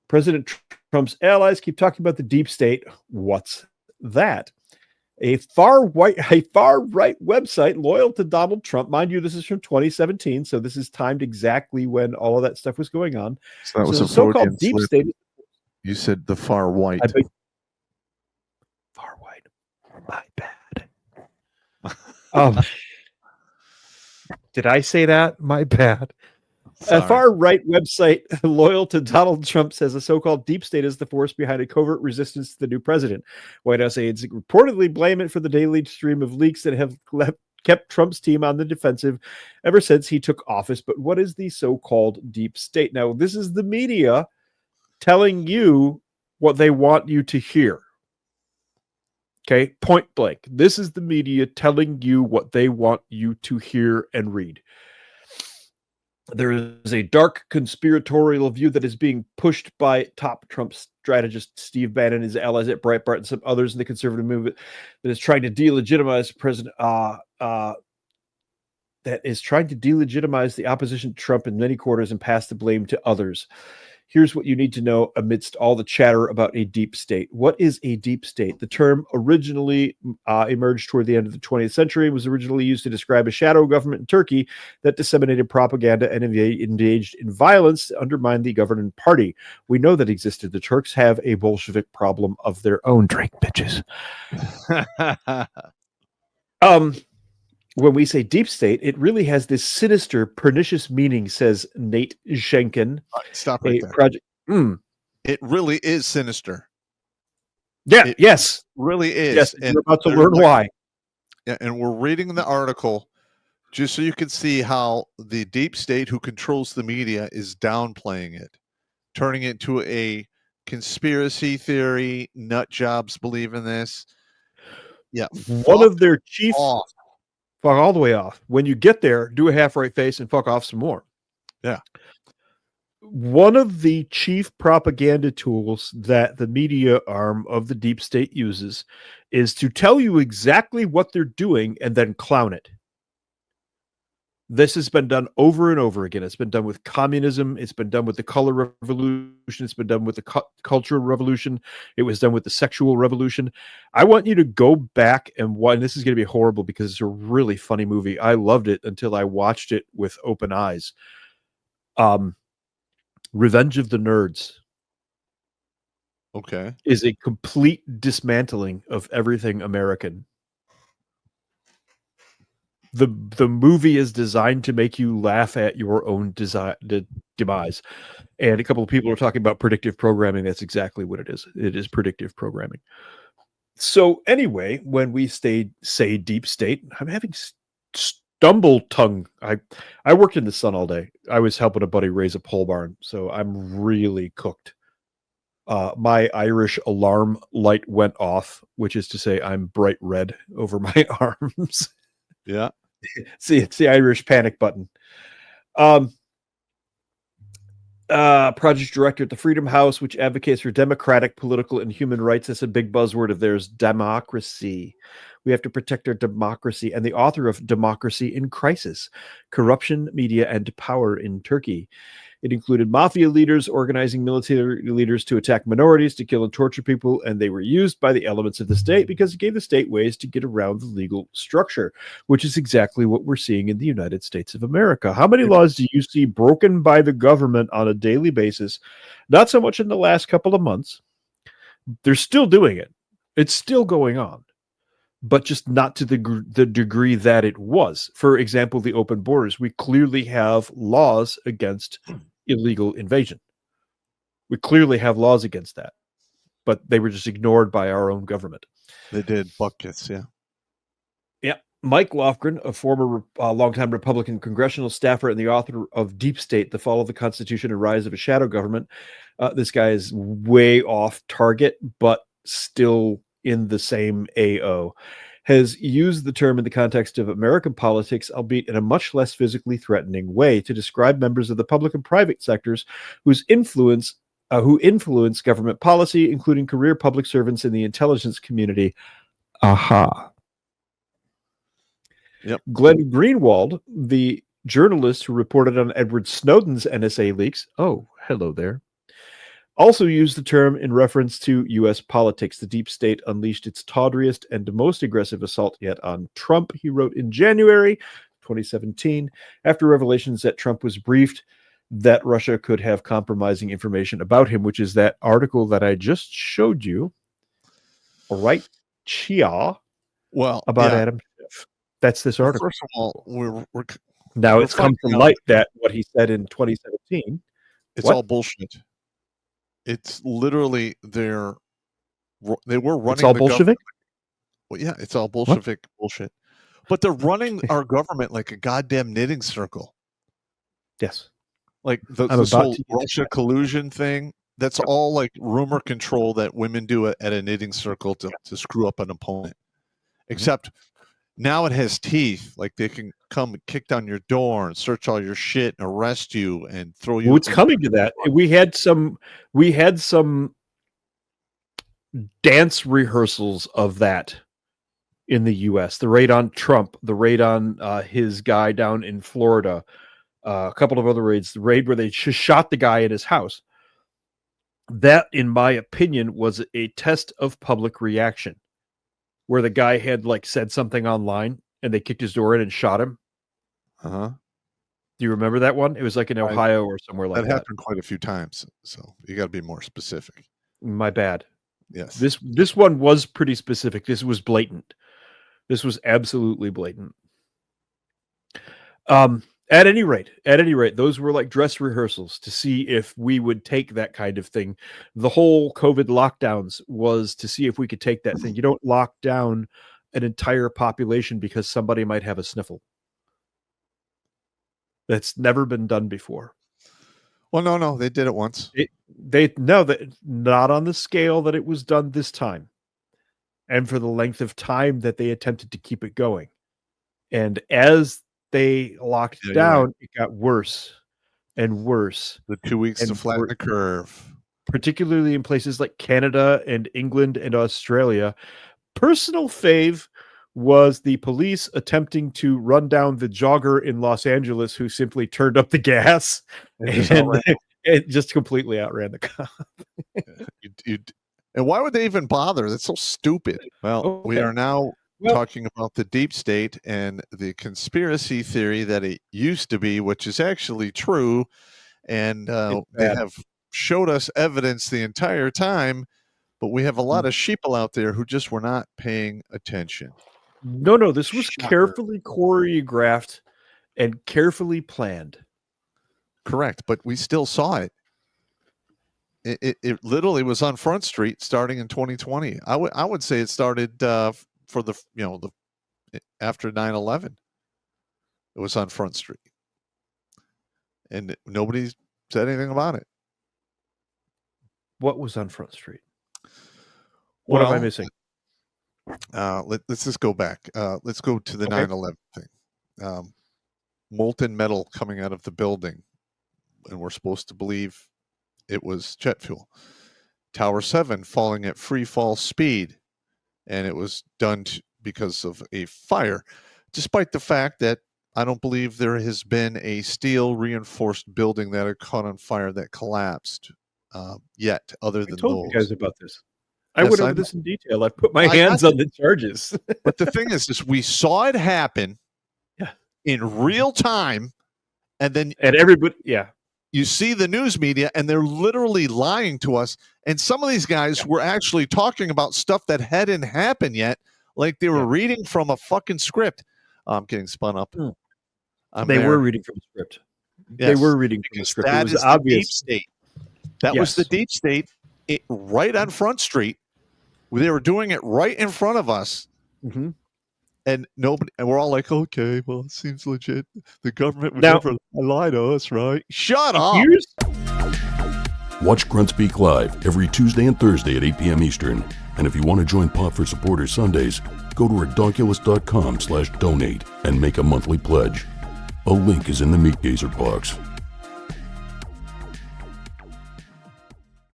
President Trump's allies keep talking about the deep state. What's that? A far right website loyal to Donald Trump. Mind you, this is from 2017, so this is timed exactly when all of that stuff was going on. So that was a so-called deep state. You said the far white. Far white. My bad. Did I say that? My bad. Sorry. A far-right website loyal to Donald Trump says a so-called deep state is the force behind a covert resistance to the new president. White House aides reportedly blame it for the daily stream of leaks that have kept Trump's team on the defensive ever since he took office. But what is the so-called deep state? Now, this is the media telling you what they want you to hear. Okay, point blank. This is the media telling you what they want you to hear and read. There is a dark conspiratorial view that is being pushed by top Trump strategist Steve Bannon, his allies at Breitbart, and some others in the conservative movement that is trying to delegitimize President. That is trying to delegitimize the opposition to Trump in many quarters and pass the blame to others. Here's what you need to know amidst all the chatter about a deep state. What is a deep state? The term originally emerged toward the end of the 20th century and was originally used to describe a shadow government in Turkey that disseminated propaganda and engaged in violence to undermine the governing party. We know that existed. The Turks have a Bolshevik problem of their own. Drink, bitches. When we say deep state, it really has this sinister, pernicious meaning, says Nate Schenken. Stop right there. Project. It really is sinister. Yeah, it yes. Really is. Yes, and you're about to learn why. Yeah, and we're reading the article just so you can see how the deep state who controls the media is downplaying it, turning it into a conspiracy theory. Nut jobs believe in this. Yeah. One of their chief... Fuck all the way off. When you get there, do a half-right face and fuck off some more. Yeah. One of the chief propaganda tools that the media arm of the deep state uses is to tell you exactly what they're doing and then clown it. This has been done over and over again. It's been done with communism. It's been done with the color revolution. It's been done with the cultural revolution. It was done with the sexual revolution. I want you to go back and watch. This is going to be horrible because it's a really funny movie. I loved it until I watched it with open eyes. Revenge of the Nerds. Okay. Is a complete dismantling of everything American. The movie is designed to make you laugh at your own demise. And a couple of people are talking about predictive programming. That's exactly what it is. It is predictive programming. So anyway, when we say deep state, I'm having stumble tongue. I worked in the sun all day. I was helping a buddy raise a pole barn, so I'm really cooked. My Irish alarm light went off, which is to say I'm bright red over my arms. Yeah. See, it's the Irish panic button. Project director at the Freedom House, which advocates for democratic, political, and human rights. That's a big buzzword of theirs, democracy. We have to protect our democracy. And the author of Democracy in Crisis, Corruption, Media, and Power in Turkey. It included mafia leaders organizing military leaders to attack minorities, to kill and torture people, and they were used by the elements of the state because it gave the state ways to get around the legal structure, which is exactly what we're seeing in the United States of America. How many laws do you see broken by the government on a daily basis? Not so much in the last couple of months. They're still doing it. It's still going on, but just not to the degree that it was. For example, the open borders. We clearly have laws against illegal invasion. We clearly have laws against that, but they were just ignored by our own government. They did. Buckets, yeah. Yeah. Mike Lofgren, a former longtime Republican congressional staffer and the author of Deep State, The Fall of the Constitution and Rise of a Shadow Government. This guy is way off target, but still in the same AO, has used the term in the context of American politics, albeit in a much less physically threatening way, to describe members of the public and private sectors who influence government policy, including career public servants in the intelligence community. Aha. Yep. Glenn Greenwald, the journalist who reported on Edward Snowden's NSA leaks. Oh, hello there. Also used the term in reference to U.S. politics. The deep state unleashed its tawdriest and most aggressive assault yet on Trump, he wrote in January 2017, after revelations that Trump was briefed that Russia could have compromising information about him, which is that article that I just showed you, right, Chia, about Adam Schiff. That's this article. First of all, now it's come to light that what he said in 2017. It's all bullshit. It's literally they were running. It's all Bolshevik? Well, yeah, it's all Bolshevik bullshit. But they're running our government like a goddamn knitting circle. Yes. Like this whole Russia collusion thing, that's all like rumor control that women do at a knitting circle to screw up an opponent. Except now it has teeth. Like they can come and kick down your door and search all your shit and arrest you and throw you. Well, it's coming to that. We had some dance rehearsals of that in the U.S. The raid on Trump, the raid on his guy down in Florida, a couple of other raids, the raid where they shot the guy at his house. That, in my opinion, was a test of public reaction, where the guy had said something online and they kicked his door in and shot him. Uh-huh. Do you remember that one? It was in Ohio or somewhere like that. That happened quite a few times, so you got to be more specific. My bad. Yes. This one was pretty specific. This was blatant. This was absolutely blatant. At any rate, those were like dress rehearsals to see if we would take that kind of thing. The whole COVID lockdowns was to see if we could take that thing. You don't lock down an entire population because somebody might have a sniffle. That's never been done before. Well, no, they did it once. Not on the scale that it was done this time, and for the length of time that they attempted to keep it going. And as they locked down, it got worse and worse. The 2 weeks to flatten the curve. Particularly in places like Canada and England and Australia. Personal fave was the police attempting to run down the jogger in Los Angeles who simply turned up the gas and it just completely outran the cop. And why would they even bother? That's so stupid. Well, we are now talking about the deep state and the conspiracy theory that it used to be, which is actually true. And they have showed us evidence the entire time, but we have a lot of sheeple out there who just were not paying attention. No, this was carefully choreographed and carefully planned. Correct, but we still saw it. It literally was on Front Street starting in 2020. I would say it started for the after 9/11. It was on Front Street, and nobody said anything about it. What was on Front Street? What am I missing? Let's just go back. Let's go to the 9/11 thing. Molten metal coming out of the building, and we're supposed to believe it was jet fuel. Tower 7 falling at free fall speed, and it was done because of a fire, despite the fact that I don't believe there has been a steel reinforced building that had caught on fire that collapsed yet, other than I told those. You guys about this. I went over this in detail. I put my hands on the charges. But the thing is we saw it happen in real time, and everybody, you see the news media, and they're literally lying to us. And some of these guys were actually talking about stuff that hadn't happened yet, like they were reading from a fucking script. I'm getting spun up. They were reading from the script. Yes, they were reading from the script. That it was obvious. The deep state. That was the deep state, right on Front Street. They were doing it right in front of us. Mm-hmm. And we're all like, okay, well, it seems legit. The government would never lie to us, right? Shut up. Watch Grunt Speak live every Tuesday and Thursday at 8 p.m. Eastern. And if you want to join Pop for Supporters Sundays, go to redonkulous.com/donate and make a monthly pledge. A link is in the Meat Gazer box.